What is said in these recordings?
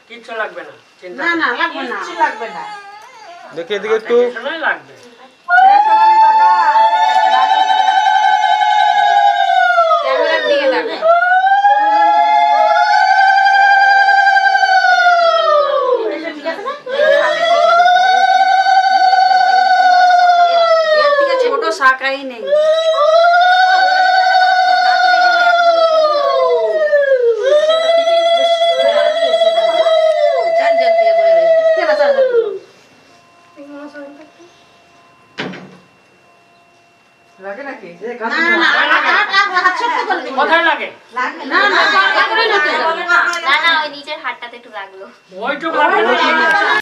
কিচ্ছু লাগবে না, চিন্তা না না লাগবে না, কিচ্ছু লাগবে না। দেখি এদিকে একটু সময় লাগবে। ক্যামেরার দিকে তাকাও। এর থেকে ছোট শাকাই নেই। লাগে নাকি? না না হাত ছোট্ট করে দিন। কোথায় লাগে? লাগবে না না করে না তো। না না ওই নিচের হাতটাতে একটু লাগলো। ওইটুকু লাগবে না।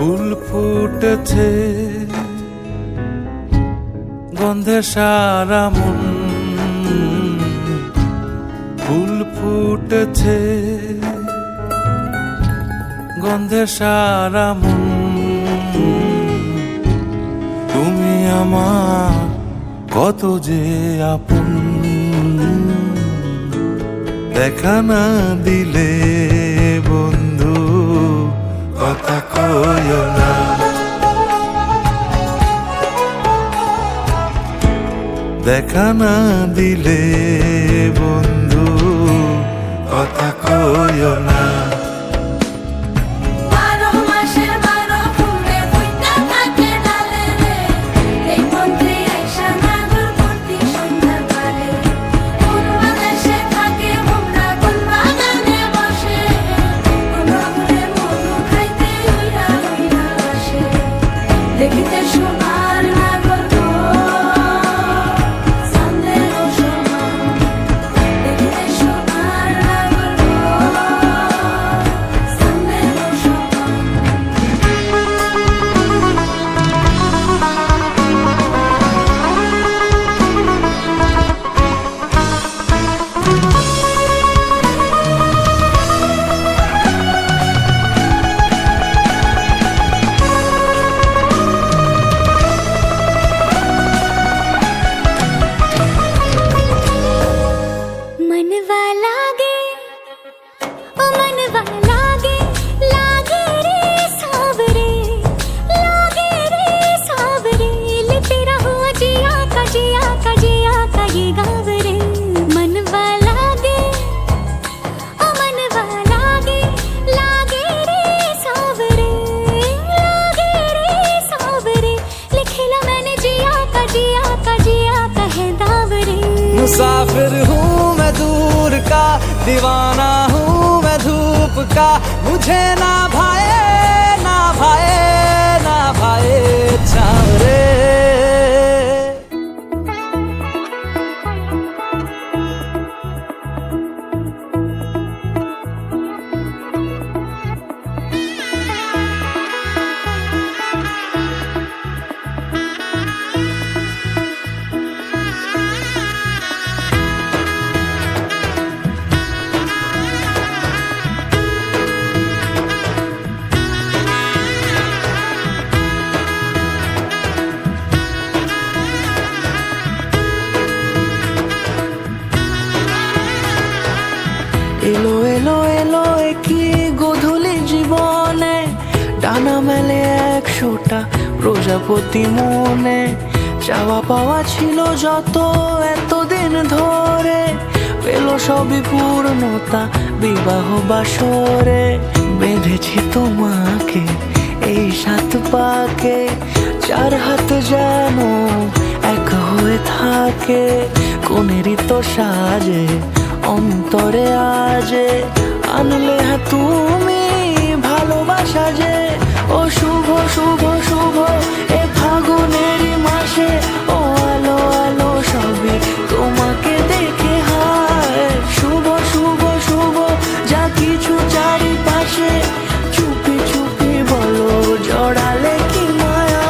ফুল ফুটেছে গন্ধে সারা মন, ফুল ফুটেছে গন্ধে সারা মন, তুমি আমার কত যে আপন, দেখা না দিলে বন্ধু কথা কইও না, দেখা না দিলে বন্ধু কথা কইও না। দেখিতে সোনার নাগর গো সন্দেহ সমান, দেখিতে সোনার নাগর গো সন্দেহ সমান। मनवा लागे ओ मनवा लागे, लागे रे सावरे, लागे रे सावरे, लेते रहो जिया का जिया का जिया का ये गाव रे। मनवा लागे ओ मनवा लागे, लागे रे सावरे, लागे रे सावरे, लिखेला मैंने जिया का जिया का जिया का है दाव रे। मुसाफिर हूँ मैं दूर का, दीवाना हूँ मैं धूप का, मुझे ना भाए ना भाए ना भाए चावरे। এলো এলো এলো কি গোধূলি জীবনে, ডানা মেলে 100টা প্রজাপতি মনে, চাওয়া পাওয়া ছিল যত এতদিন ধরে, পেল সবই পূর্ণতা বিবাহ বাসরে। বেঁধেছি তোমাকে এই 7 পাকে, 4 হাত যেন এক হয়ে থাকে, কোনেরই তো সাজে অন্তরে আজে আনলে হ্যাঁ তুমি ভালোবাসা যে ও শুভ শুভ শুভ এ ফাগুনেরই মাসে ও আলো আলো সবই তোমাকে দেখে হায় শুভ শুভ শুভ যা কিছু চারিপাশে চুপি চুপি বলো জড়ালে কি মায়া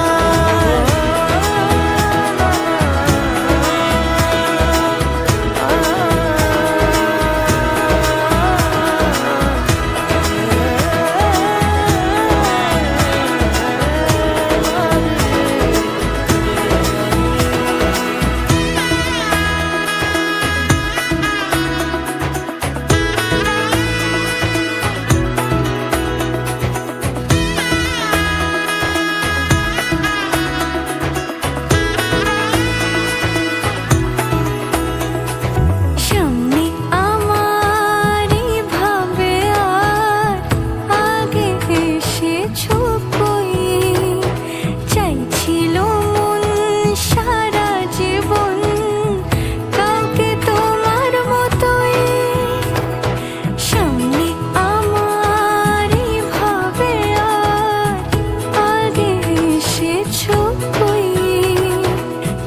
সামনে আমারই ভাবে আর আগে এসেছো কই চাইছিল মন সারা জীবন কাউকে তোমার মতোই সামনে আমারই ভাবে আর আগে এসেছো কই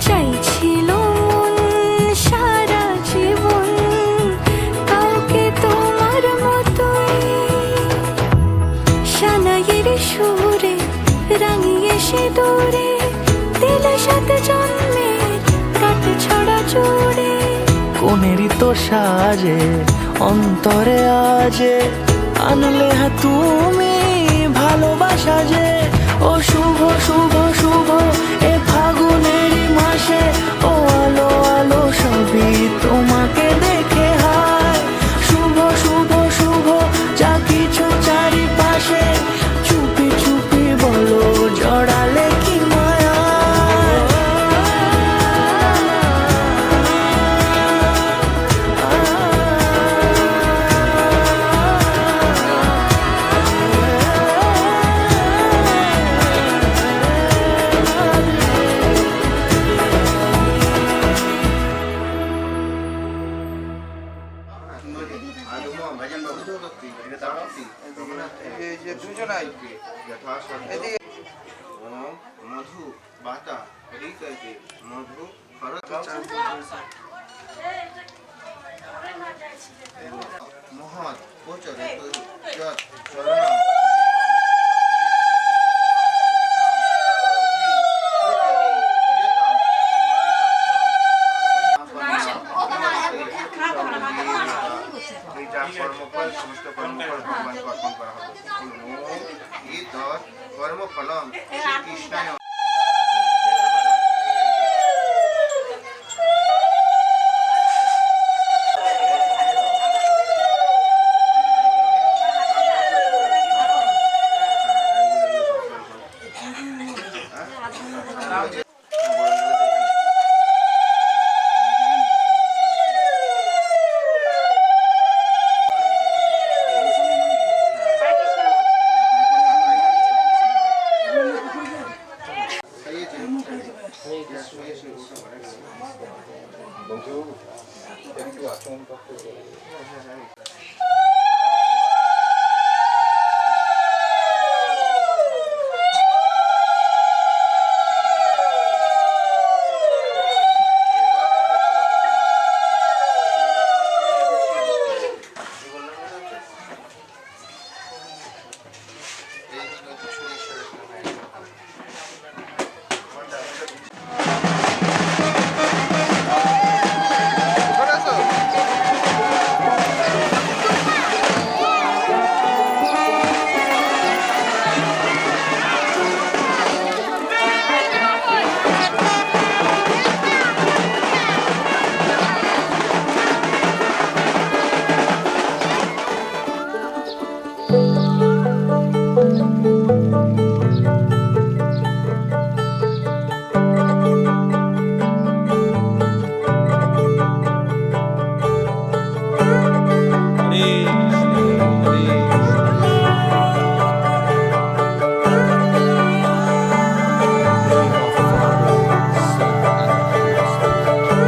চাইছিল মন সারা জীবন কাউকে তোমার মতোই সানাইয়ের সুরে রাঙিয়ে সে দূরে দিলে সাথে জন্মে কাট ছড়া জুড়ে কোনেরই তো সাজে অন্তরে আজে আনলে হ্যাঁ তুমি ভালোবাসা যে ও শুভ শুভ শুভ এ ফাগুনেরই মাসে ও আলো আলো সবই তোমাকে দেখে হায় শুভ শুভ শুভ যা কিছু চারিপাশে চুপি চুপি বলো জড়ালে কি মায়া মধু বাতা হৃদয়ে মধু মহৎ গোচরে যৎ চরণ কর্মফল সমস্ত কর্মফল ভগবানকে অর্পণ করা হবে এই কর্মফলম শ্রীকৃষ্ণায়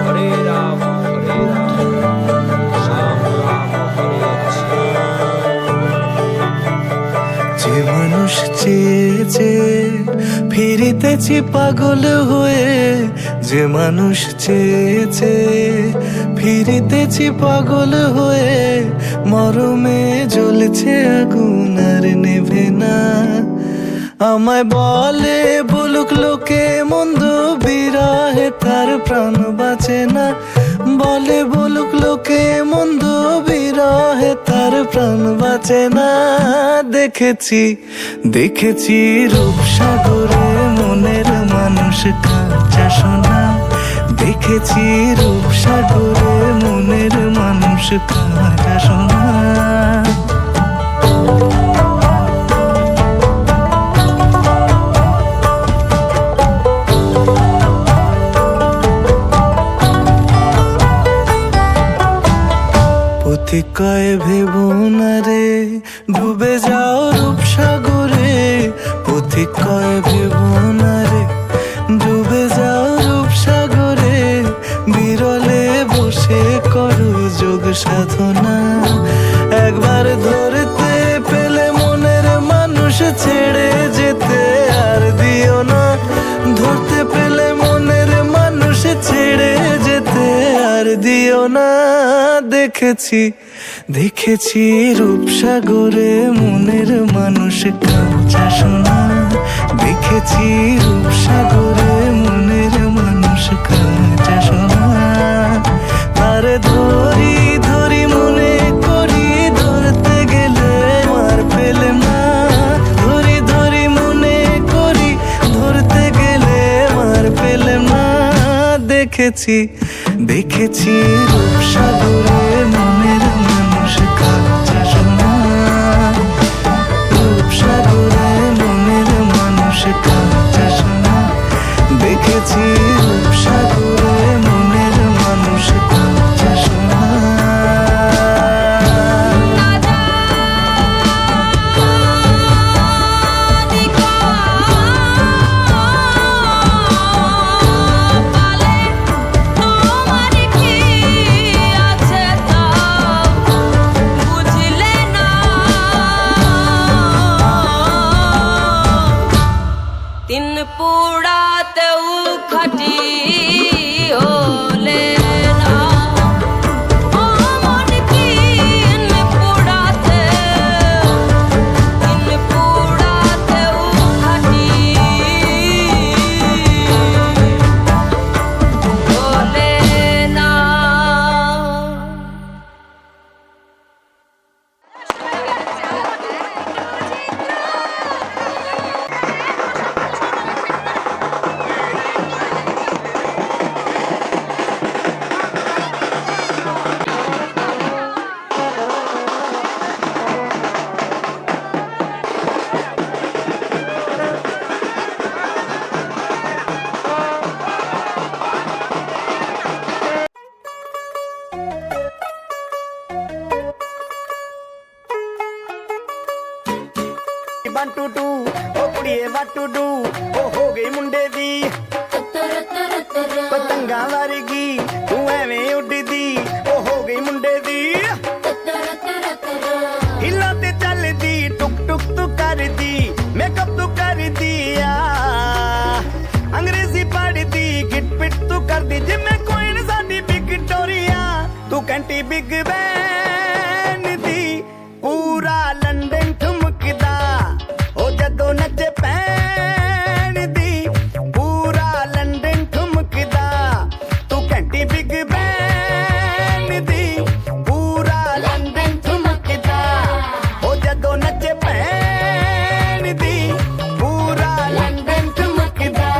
Hare Rama, Rama Rama, Hare Hare. চেয়ে ফিরিতেছি পাগল হয়ে, যে মানুষ চেয়েছে ফিরিতেছি পাগল হয়ে, মরমে জ্বলছে আগুন আর নেভে না। আমায় বলে বলুক লোকে মন্দ, বিরহে তার প্রাণ বাঁচে না। বলে বলুক লোকে মন্দ, বিরহে তার প্রাণ বাঁচে না। দেখেছি দেখেছি রূপসাগরে মনের মানুষ কাঁচা সোনা। দেখেছি রূপসাগরে মনের মানুষ কাঁচা সোনা। কয় ভেবো না রে ডুবে যাও রূপসাগরে, পথিক কয় ভেবো না রে ডুবে যাও রূপসাগরে, বিরলে বসে করো যোগ সাধনা। একবার ধরতে পেলে মনের মানুষ ছেড়ে যেতে আর দিও না। ধরতে পেলে মনের মানুষ ছেড়ে যেতে আর দিও না। দেখেছি দেখেছি রূপসাগরে মনের মানুষ কাঁচা সোনা। দেখেছি রূপসাগরে মনের মানুষ কাঁচা সোনা। তার ধরি ধরি মনে করি, ধরতে গেলে মার পেলে না। ধরি ধরি মনে করি, ধরতে গেলে মার পেলে না। দেখেছি দেখেছি রূপসাগরে মনের মানুষ কাঁচা সোনা। রূপসাগরে মনের মানুষ কাঁচা সোনা। দেখেছি রূপসাগরে মনের মানুষ কাঁচা সোনা। ਪਤੰਗਾਂ ਵਰਗੀ ਤੂੰ ਐਵੇਂ ਉੱਡਦੀ ਉਹ ਹੋ ਗਈ ਮੁੰਡੇ ਦੀ ਹਿੱਲਾਂ ਤੇ ਚੱਲਦੀ ਟੁਕ ਟੁਕ ਤੂੰ ਕਰਦੀ ਮੇਕਅਪ ਤੂੰ ਕਰਦੀ ਆ ਅੰਗਰੇਜ਼ੀ ਪੜ੍ਹਦੀ ਗਿਟ ਪਿਟ ਤੂੰ ਕਰਦੀ ਜਿਵੇਂ ਕੋਈ ਨੀ ਸਾਡੀ ਵਿਕਟੋਰੀਆ ਤੂੰ ਘੰਟੀ ਬਿਗ ਬੈਨ ਦੀ ਪੂਰਾ ਲੰਡਨ ਠੁਮਕਦਾ ਉਹ ਜਦੋਂ ਨੱਚੇ ਪੈਣ ਦੀ ਪੂਰਾ ਲੰਡਨ ਠੁਮਕਦਾ ਤੂੰ ਘੰਟੀ ਬਿਗ ਬੈਨ ਦੀ ਪੂਰਾ ਲੰਡਨ ਠੁਮਕਦਾ ਉਹ ਜਦੋਂ ਨੱਚੇ ਪੈਣ ਦੀ ਪੂਰਾ ਲੰਡਨ ਠੁਮਕਦਾ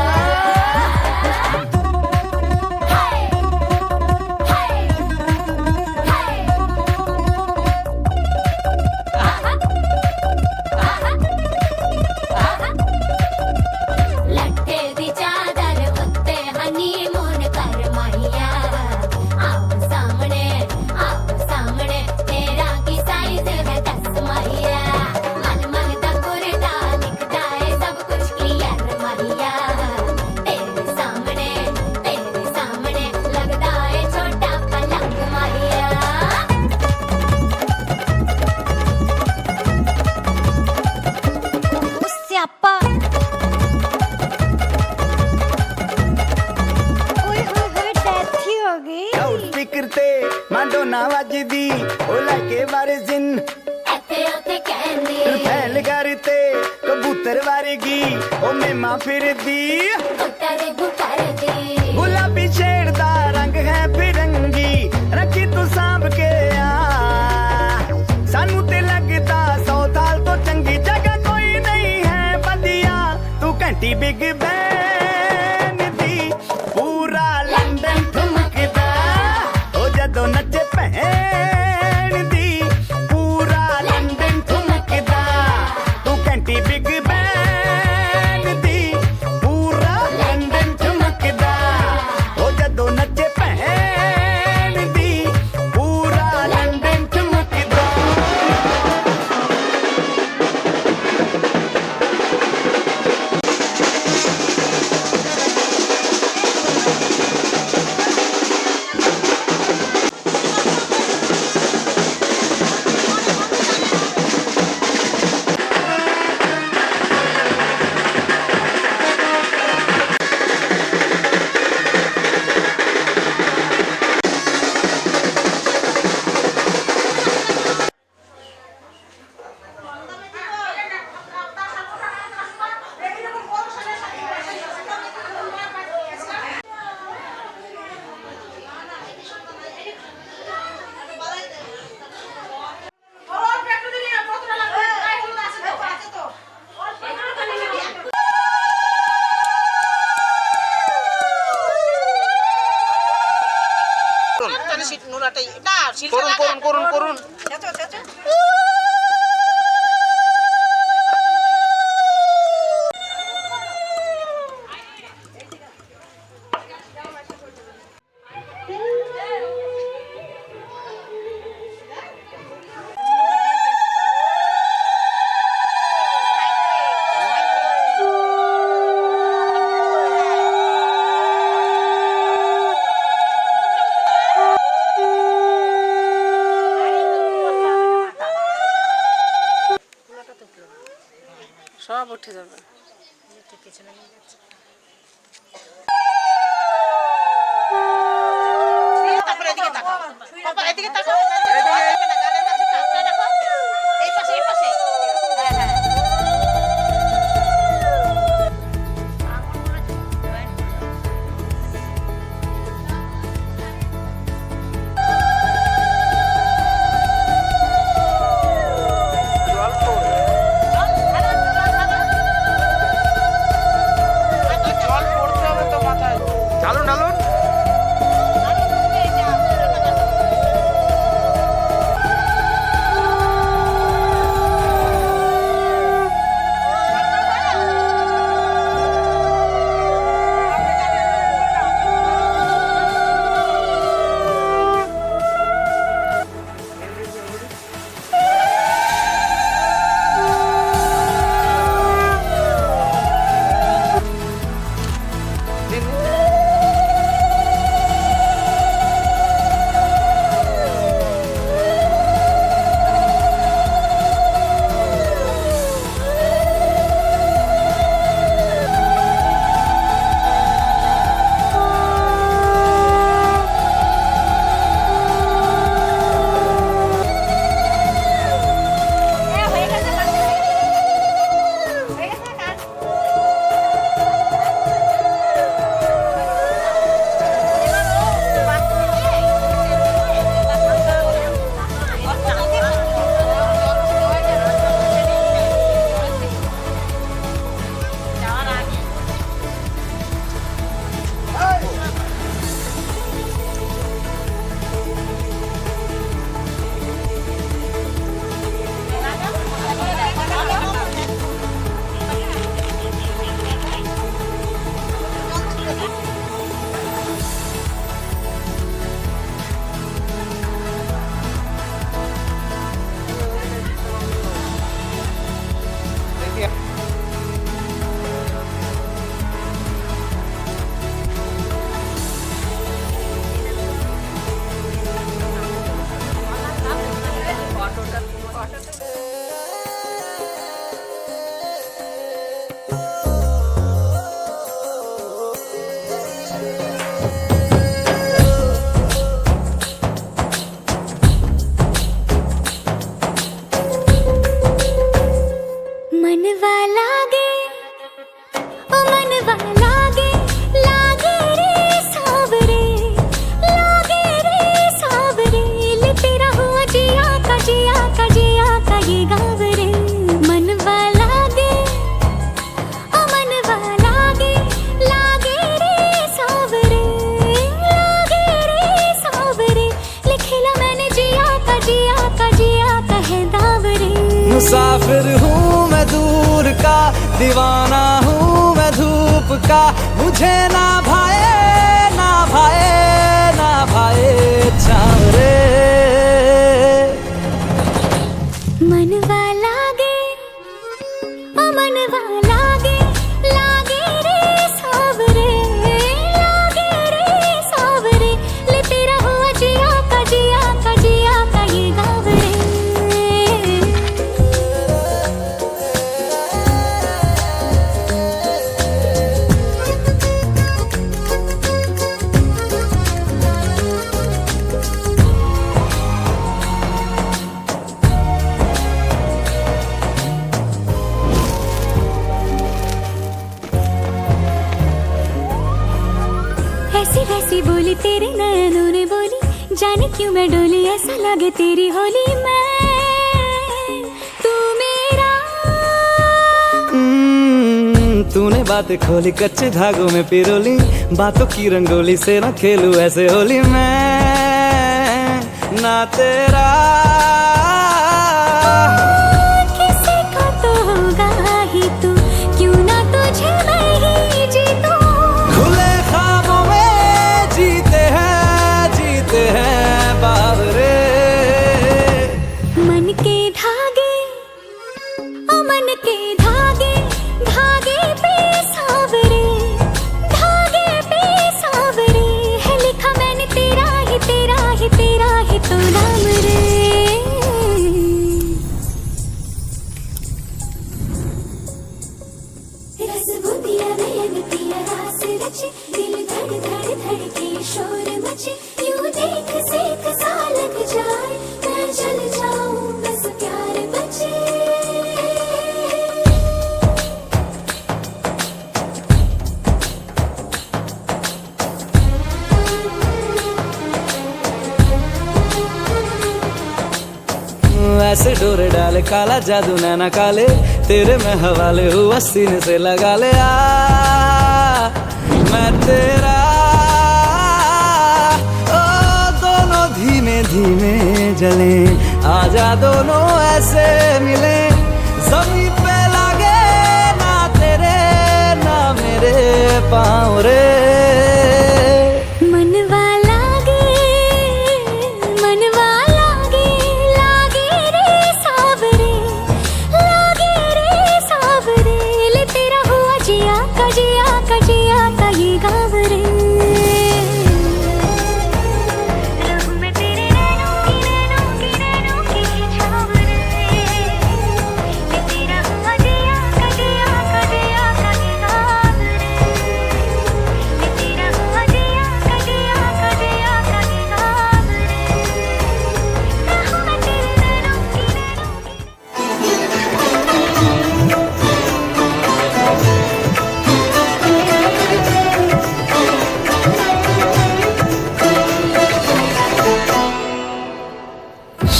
ना वजदी ओ लाके बारिजिन ਇੱਥੇ ਉੱਥੇ ਕਹਿੰਦੇ फैल करते कबूतर वारगी ओ मेमा फिरदी ਗੁੱਟਰੇ ਗੁੱਟਰੇ गुलाबी शेर दा रंग है फिरंगी रखी तू सांभ के आ सानू ते लगदा 100 साल तो चंगी जगह कोई नहीं है बंदिया तू घंटी बिग बैन दी पूरा लंदन ठुमकदा ओ जदों नचे भैन दी पूरा लंदन ठुमकदा तू घंटी बिग बैन दी पूरा लंदन ठुमकदा ओ जदों नचे भैन दी पूरा लंदन ठुमकदा সব উঠে যাবে ঢালুন ঢালুন मुसाफिर हूँ मैं दूर का, दीवाना हूँ मैं धूप का, मुझे ना भाए ना भाए ना भाए चाँद रे। मनवा लागे ओ मनवा लागे, लागे रे सावरे, लागे रे सावरे, लेते रहो जिया का जिया का जिया का ये गाँव रे। ऐसी वैसी बोली तेरे नयनों ने बोली, जाने क्यों मैं डोली, ऐसा लगे तेरी होली मैं तू मेरा। तूने बातें खोली कच्चे धागों में पिरोली, बातों की रंगोली से ना खेलूं ऐसे होली मैं ना तेरा। किसी को तो होगा ही तू, क्यों ना तुझे मैं ही जीतूं। खुले ख्वाबों में जीते हैं बावरे। मन के धागे ओ मन के धागे, धागे पे सावरे, धागे पे सावरे, है लिखा मैंने तेरा ही तेरा ही तेरा ही तो नाम रे। रस बुदिया नयन पिया रास रचे, दिल धड़ धड़ धड़के शोर मचे, यूं देख सेक सा लग जाए, मैं चल जाऊं बस प्यार बचे। ऐसे डोरे डाले काला जादू नैना काले, तेरे में हवाले हुआ सीने से लगा ले आ मैं तेरा। ओ दोनों धीमे धीमे जले, आजा दोनों ऐसे मिले, जमीन पे लागे ना तेरे ना मेरे पाँव रे। मनवा लागे, मनवा लागे, लागे रे सावरे, लागे रे सावरे, ले तेरा हुआ जिया का जिया का जिया का ये गाँव रे। रहूं मैं तेरे नैनों की नैनों की नैनों की छाँव रे, ले तेरा हुआ जिया का जिया का जिया का ये गाँव रे, ले तेरा हुआ जिया का जिया का जिया का ये गाँव रे। रहूं मैं तेरे नैनों की नैनों की।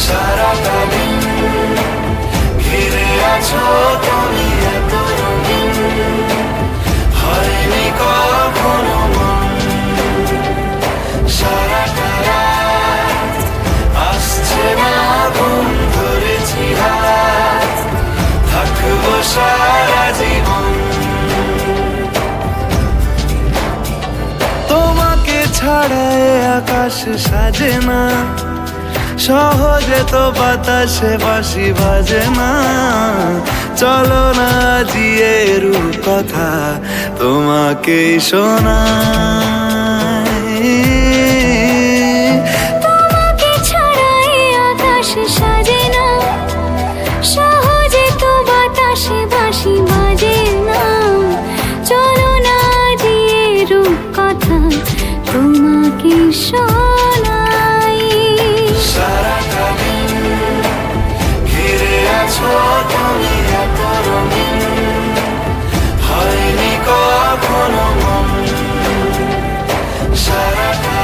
সারাটা দিন ঘিরে আছো তুমি এত রঙিন, হয়নি কখনো মন। সারাটা রাত আসছে না ঘুম, ধরেছি হাত, থাকবো সারা জীবন। তোমাকে ছাড়া এ আকাশ সাজে না, সহজে তো বাতাসে বাঁশি বাজে না। চলো না জিয়ে রূপ কথা তোমাকেই শোনাই। তোমাকে ছাড়া এ আকাশ সাজে না, সহজে তো বাতাসে বাঁশি বাজে না। চলো না দিয়ে রূপ কথা তোমাকে শোনাই। সারাটা দিন ঘিরে আছো তুমি এত রঙিন, হয়নি কখনো মন। সারাটা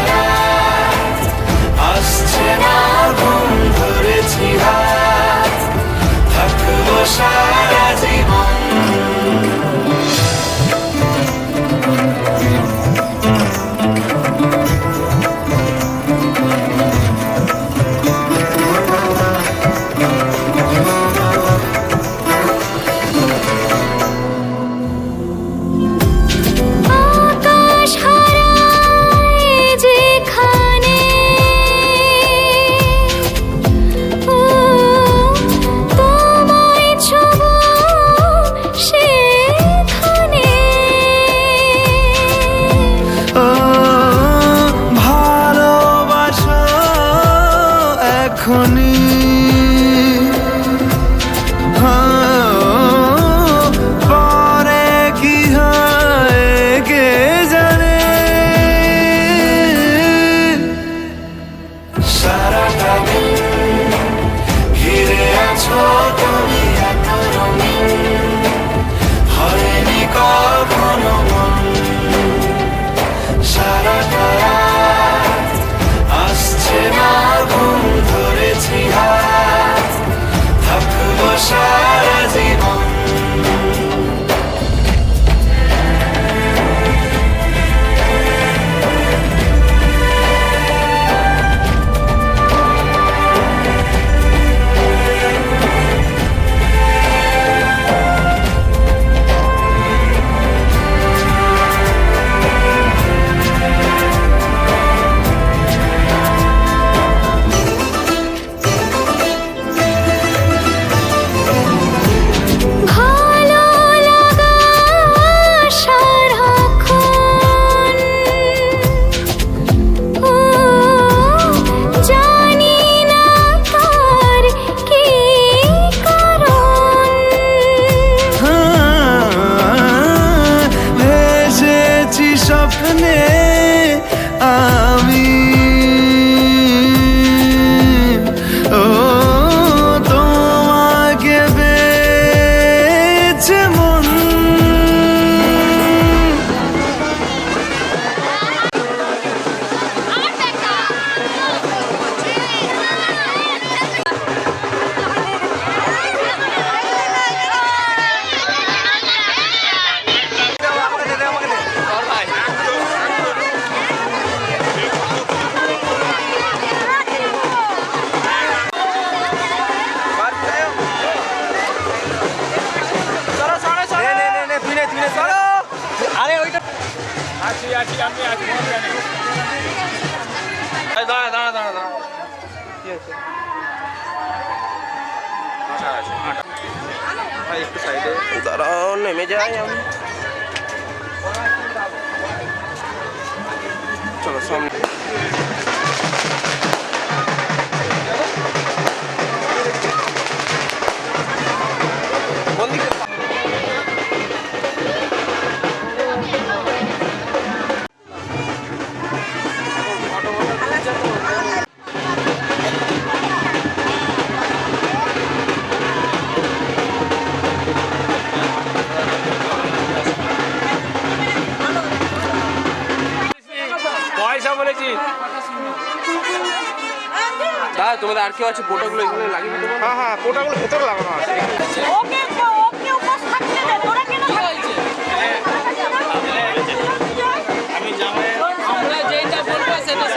দাঁড়াও, নেমে যাই আমি। চলো সামনে। কোন দিকে? পয়সা বলেছি দাদা তোমাদের আর কেউ আছে? পোটাগুলো এখানে লাগিয়ে দিতে পারো? হ্যাঁ হ্যাঁ, পোটাগুলো ভেতরে লাগানো আছে। আমরা যেটা বলবো সেটা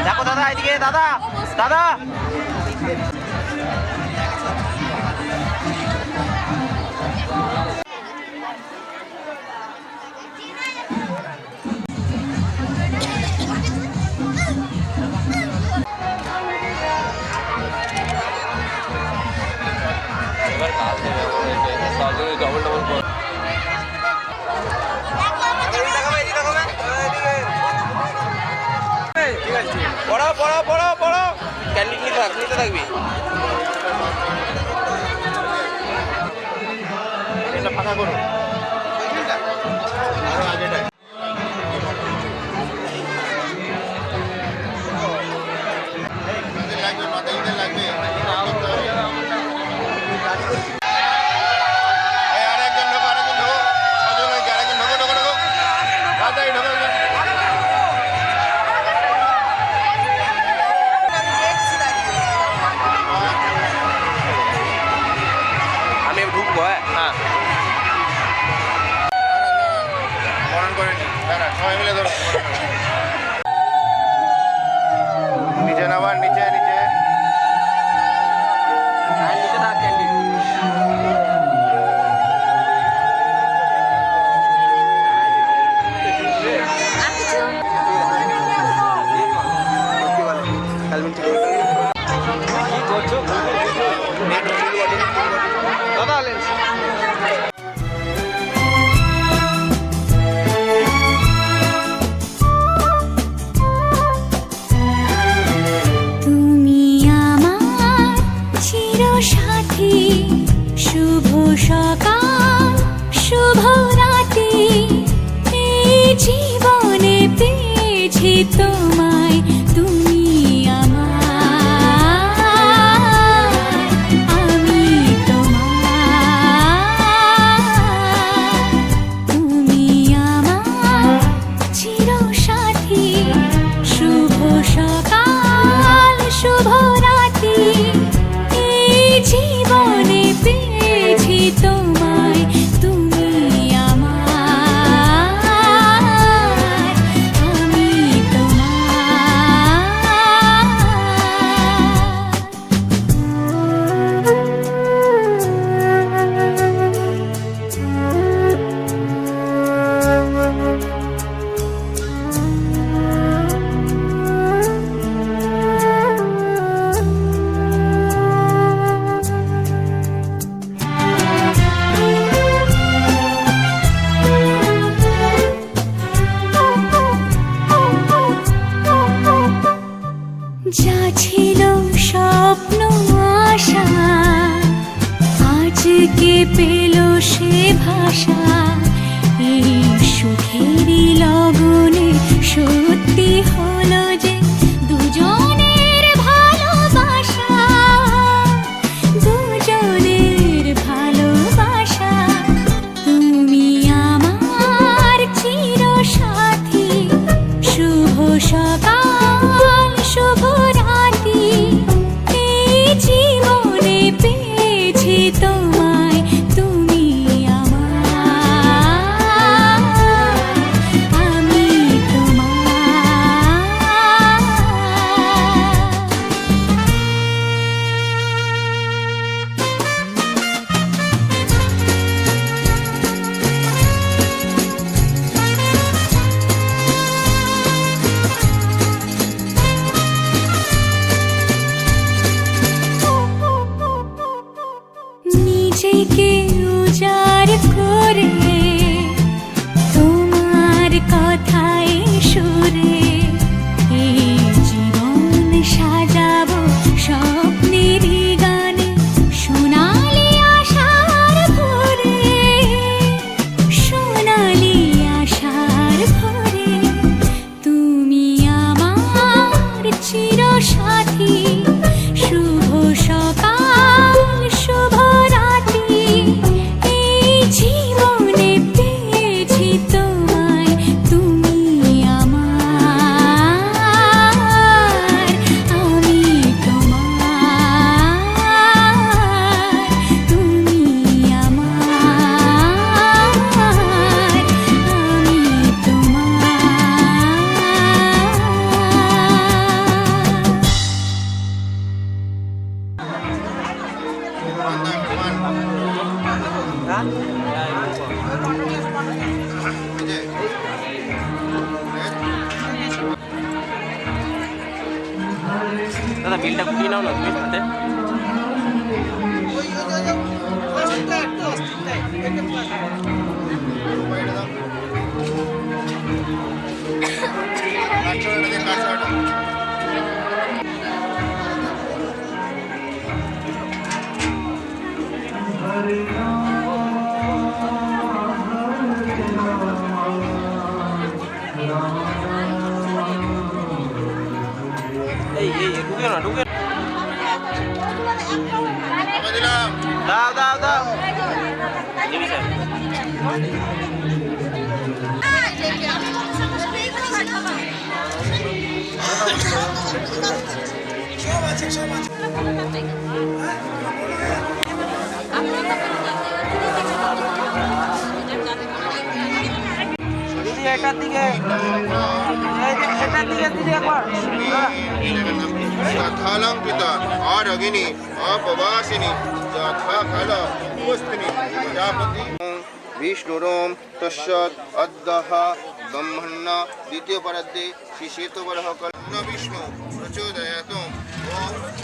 দেখো দাদা, এদিকে দাদা, দাদা। এবার কাল থেকে ডবল ডবল করে পড়ো পড়ো পড়ো পড়ো। ক্যান্ডিড নিতে থাকবি। এটা ফাঁকা করো। আরো আগেটায় লাগবে, মাথায় লাগবে। আরেকজন ঢোকো, আরেকজন ঢোকো, আরেকজন ঢোকো, ঢোকো, ঢোকো, তাড়াতাড়ি ঢোকো। আমি ঢুকবো। হ্যাঁ মরণ করে নি, দাঁড়া, সবাই মিলে ধরো। নিচে নামান, নিচে নিচে। নিচে থাক ক্যান্ডিড। দাদা লেন্স তুমি আমার চিরসাথী, শুভ সকাল শুভ রাতি, এই জীবনে পেয়েছি তোমায়, তুমি আমার, আমি তোমার, তুমি আমার চিরসাথী, শুভ সকাল শুভ রাতি, এই জীবনে পেয়েছি তোমায়, তুমি আমার, আমি তোমার। ভাষা এই সুখেরই লগনে সত্যি হলো যে দুজনের ভালোবাসা, দুজনের ভালোবাসা। তুমি আমার চিরসাথী, শুভ সকাল শুভ রাতি, এই জীবনে পেয়েছি তোমায়, তুমি আমার, আমি তোমার। নিজেকে উজাড় করে তোমার কথায় সুরে এই জীবন সাজাবো স্বপ্নেরই গানে, সোনালি আশার ভোরে, সোনালি আশার ভোরে। তুমি আমার চিরসাথী, শুভ সকাল শুভ রাতি, এই জীবনে পেয়েছি তোমায়, তুমি আমার, আমি তোমার, তুমি আমার, আমি তোমার। দাদা বিলটা কুটিয়ে নাও না তুমি সাথে। এই ঢুকে না ঢুকে। দাও দাও দাও। GB sir. দিদি এটার দিকে, এটার দিকে দিদি একবার। यथालंकृता आरगिनी अपवासिनी यथा खल उपस्थिनी प्रजापति विष्णुरोम तस्सत् अद्दः ब्रह्मण्ण द्वितीय परद्दे श्री श्वेतवरः कल्पना विष्णु प्रचोदयात् ओम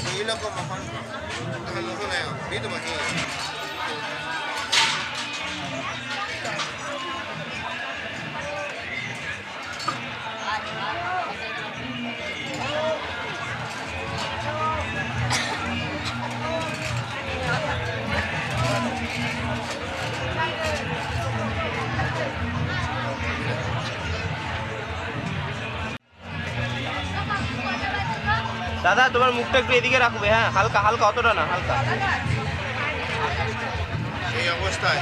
नीलकमोहनाय विद्महे। দাদা তোমার মুখটা একটু এদিকে রাখবে, হ্যাঁ হালকা হালকা, অতটা না হালকা। এই অবস্থায়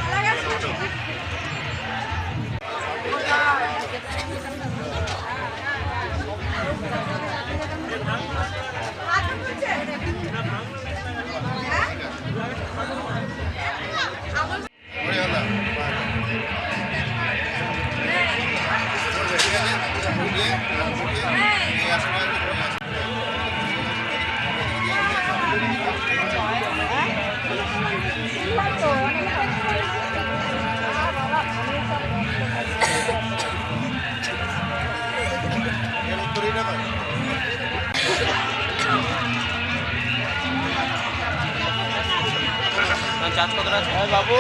চার্জ কতটা আছে বাবু?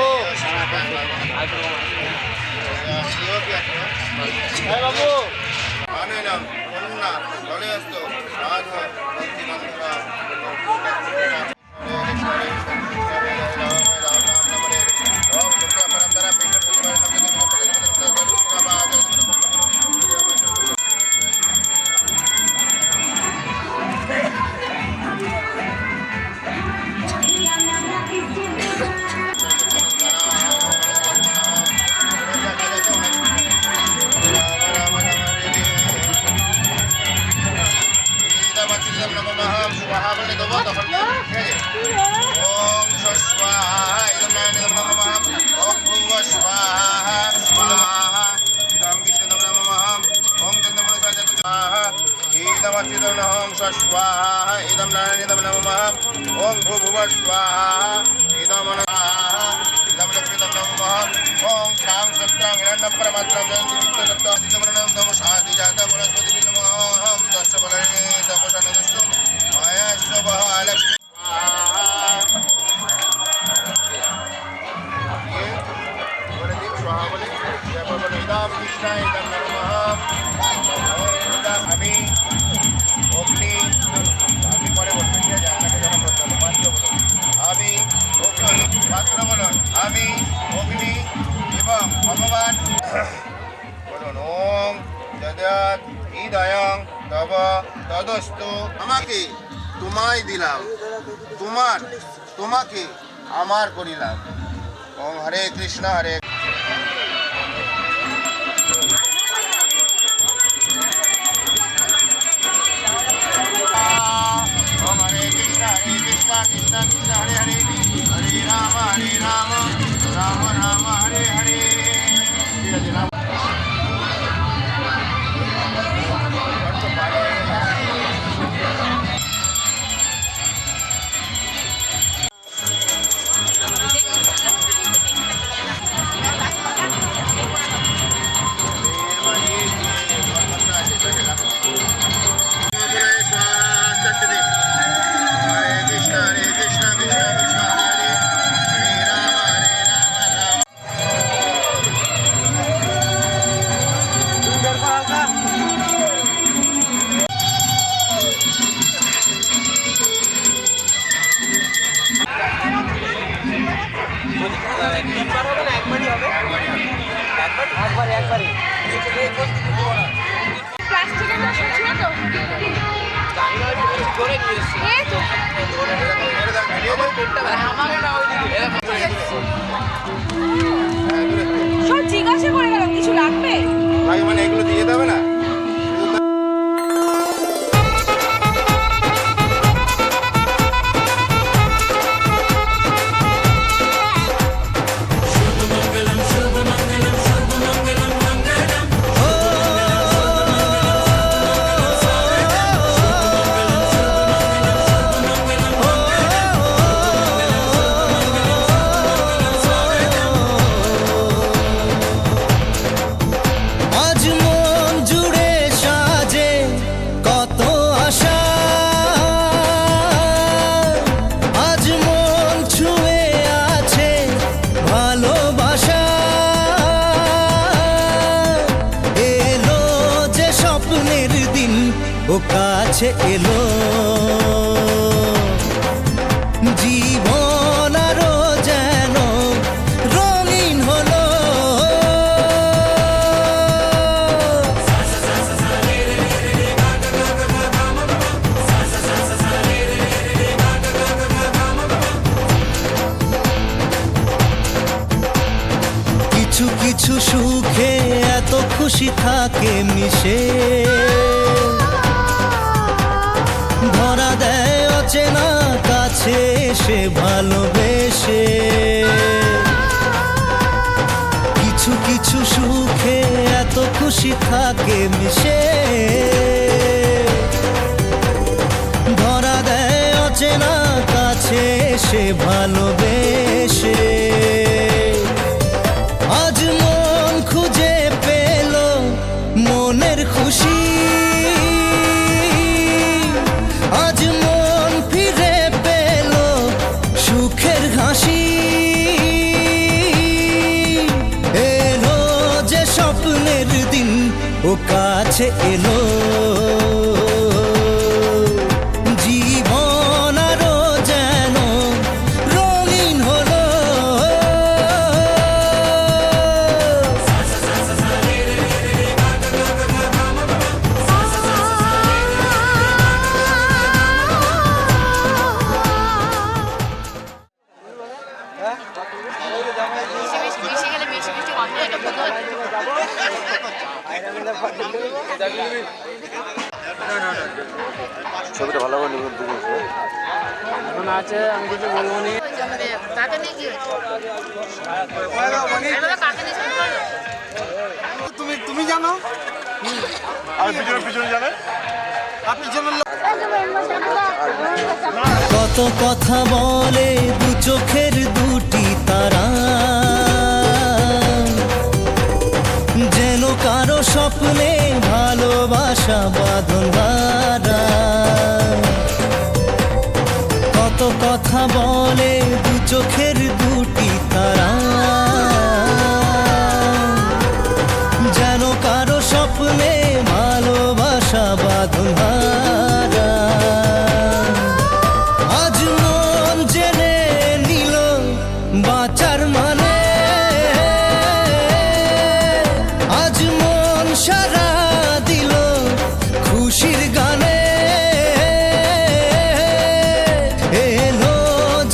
বাবু আনলাম কন্যা চলে আসতো রাধ ভক্তি মন্ত্রা রাম রাম রাম রাম রাম রাম রাম রাম রাম রাম রাম রাম রাম রাম स्वाहा इदं नारायणिदं नमः ओम भूर्भुवः स्वाहा इदं स्वाहा इदं लक्ष्मीदं नमः ओम शां सत्रां हिरण्यं परमात्रं जयन्तीं सिद्धवर्णं तम शान्ति जातं वनस्पतिं नमः हम तस्य बलये तपसनुष्टुं माया स्वभाव लक्ष्मी ये बोले देव स्वाहा बोले जय बोले इदं कृष्णाय इदं नमः আমি অগ্নি আপনি পরে বলবেন ঠিক আছে আপনাকে যখন বলতে হবে পাত্র বলুন আমি অগ্নি পাত্র বলুন আমি অগ্নি এবং ভগবান বলুন ওম যদ্যাৎ হৃদয়ং তব তদস্তু আমাকে তোমায় দিলাম তোমাকে আমার করিলাম ওম হরে কৃষ্ণ হরে कृष्ण कृष्ण हरे हरे हरे राम राम राम हरे हरे জিজ্ঞাসা করে গেলাম কিছু লাগবে মানে এগুলো দিয়ে দেবে না ও কাছে এলো জীবন আরো যেন রঙিন হলো কিছু কিছু সুখে এত খুশি থাকে মিশে ধরা দেয় অচেনা কাছে সে ভালোবেসে কিছু কিছু সুখে এত খুশি থাকে মিশে ধরা দেয় অচেনা কাছে সে ভালোবেসে আজ মন খুঁজে পেল মনের খুশি আজ মন ফিরে পেল সুখের হাসি এলো যে স্বপ্নের দিন ও কাছে এলো জীবন আরো যেন রঙিন হলো মিশে গেলে মিষ্টি মিষ্টি গন্ধ এটা বোধ ছবিটা ভালো করে নিবেন এখন আছে আমি কিছু বলবো নি কাকে নিয়ে কি কাকে নিয়ে শুরু করলো তুমি জানো আর পিছনে জানে কত কথা বলে দু চোখের দুটি তারা, যেন কারো স্বপ্নে ভালোবাসা বাঁধন হারা। কত কথা বলে দু চোখের দুটি তারা, যেন কারো স্বপ্নে ভালোবাসা বাঁধন হারা। আজ মন জেনে নিল বাঁচার মানে, আজ মন সারা দিল খুশির গানে। এলো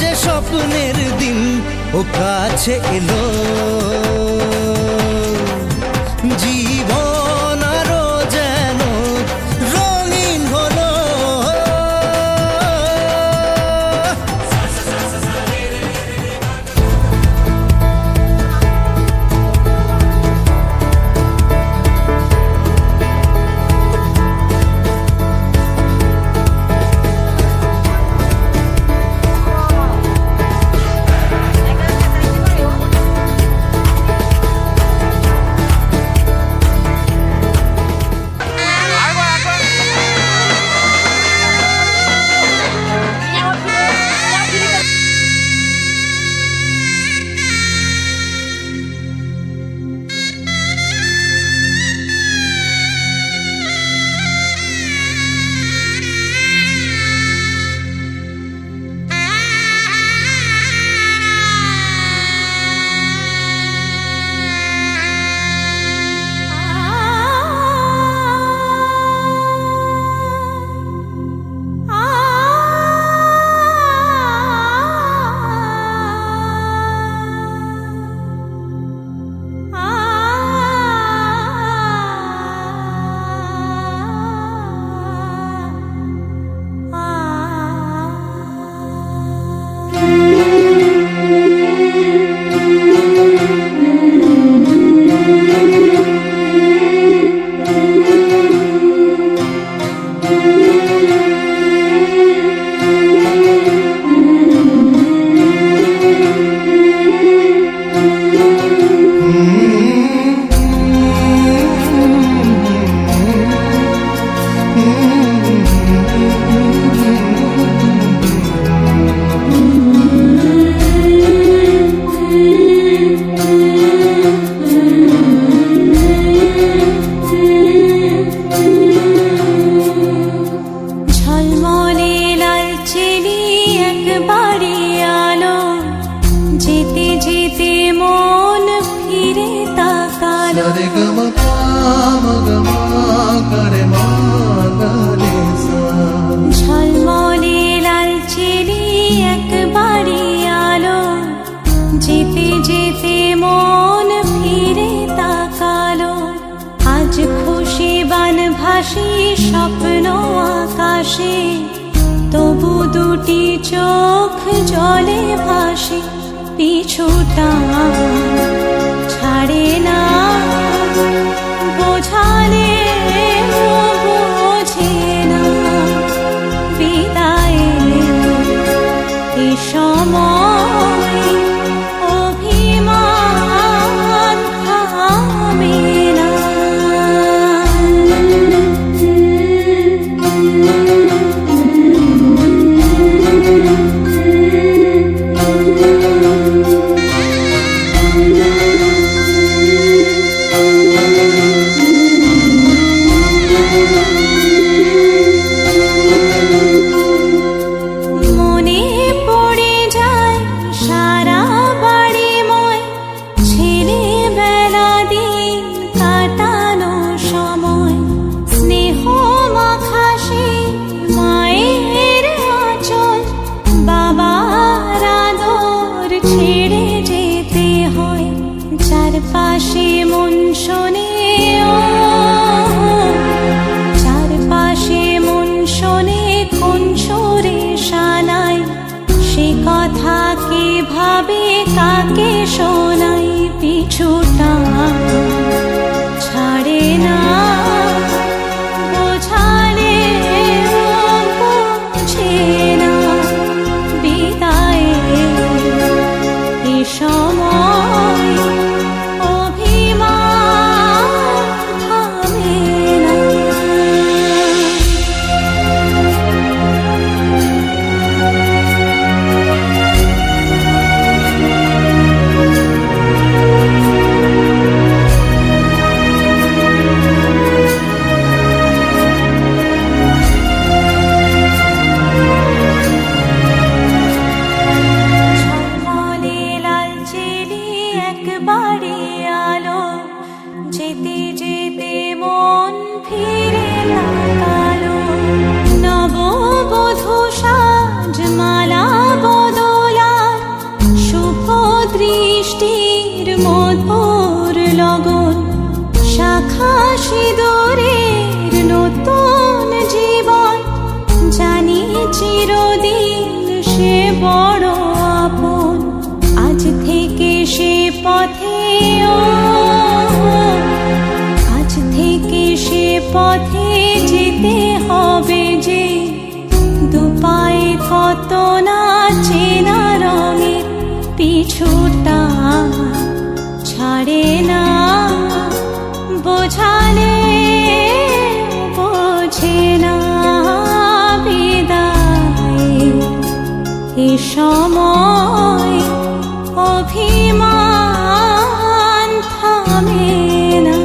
যে স্বপ্নের দিন ও কাছে এলো, জীবন আরো যেন রঙিন হলো। ঝলমলে লালচেরি একবারে আলো, যেতে যেতে মন ফিরে তাকালো। আজ খুশি বান ভাসি স্বপ্ন আকাশে, তবু দুটি চোখ জলে ভাসে। পিছুটা ছাড়ে না, বোঝালে বোঝে না। বিদায়ের এ সময় অভিমান থামে না। চারপাশে মন শোনে, চারপাশে মন শোনে কোন সুরে শানাই। সে কথা কে ভাবে কাকে শোনাই। পিছুটা ছাড়ে না, বোঝালে যেতে যেতে মন ফিরে তাকালো নববধূ সাজমালা বদলার শুভ দৃষ্টির মধুর লগন শাখা সিঁদুরের নতুন জীবন জানি চিরদিন সে বড় আপন আজ থেকে সে পথে আজ থেকে সে পথে যেতে হবে যে দুপায়ে কত না চেনা রঙের পিছুটা ছাড়ে না বোঝালে বোঝে না বিদায় এ সময় অভিমান থামে না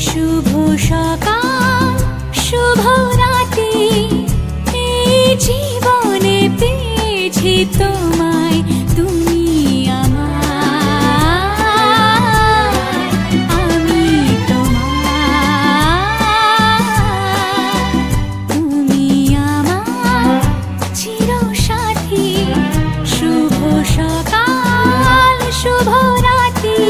শুভ সকাল শুভ রাতি এই জীবনে পেয়েছি তোমায় তুমি আমার আমি তোমার তুমি আমার চিরসাথী শুভ সকাল শুভ রাতি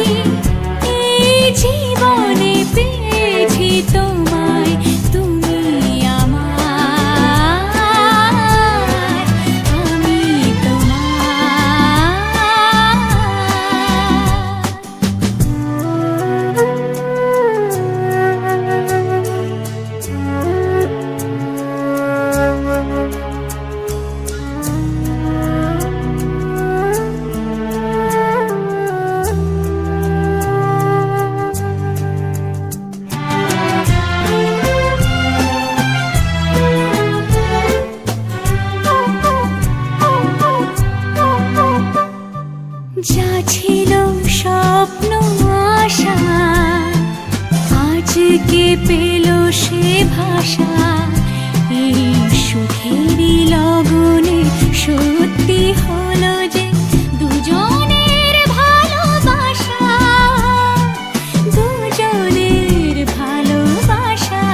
এই জীবনে পেয়েছি তোমায় তুমি আমার আমি যা ছিল স্বপ্ন আশা আজকে পেল সে ভাষা এই সুখেরই লগনে সত্যি হলো যে দুজনের ভালোবাসা দুজনের ভালোবাসা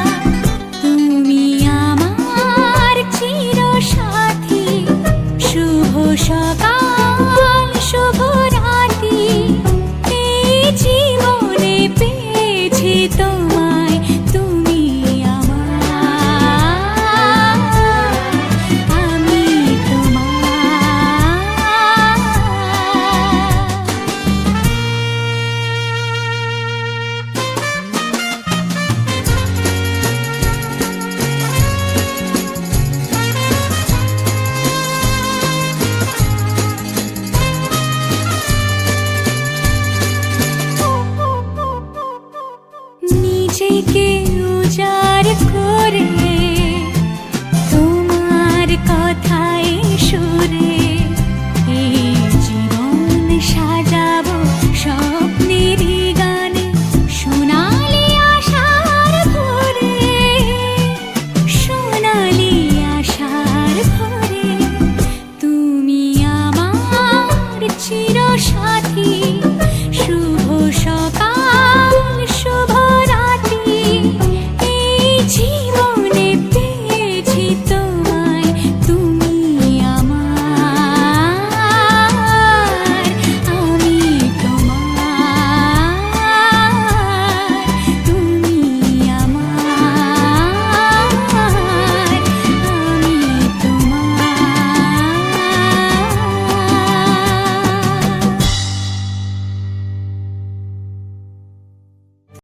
তুমি আমার চিরসাথী শুভ সকাল শুভ রাতি এই জীবনে পেয়েছি তোমায় তুমি আমার আমি নিজেকে উজাড়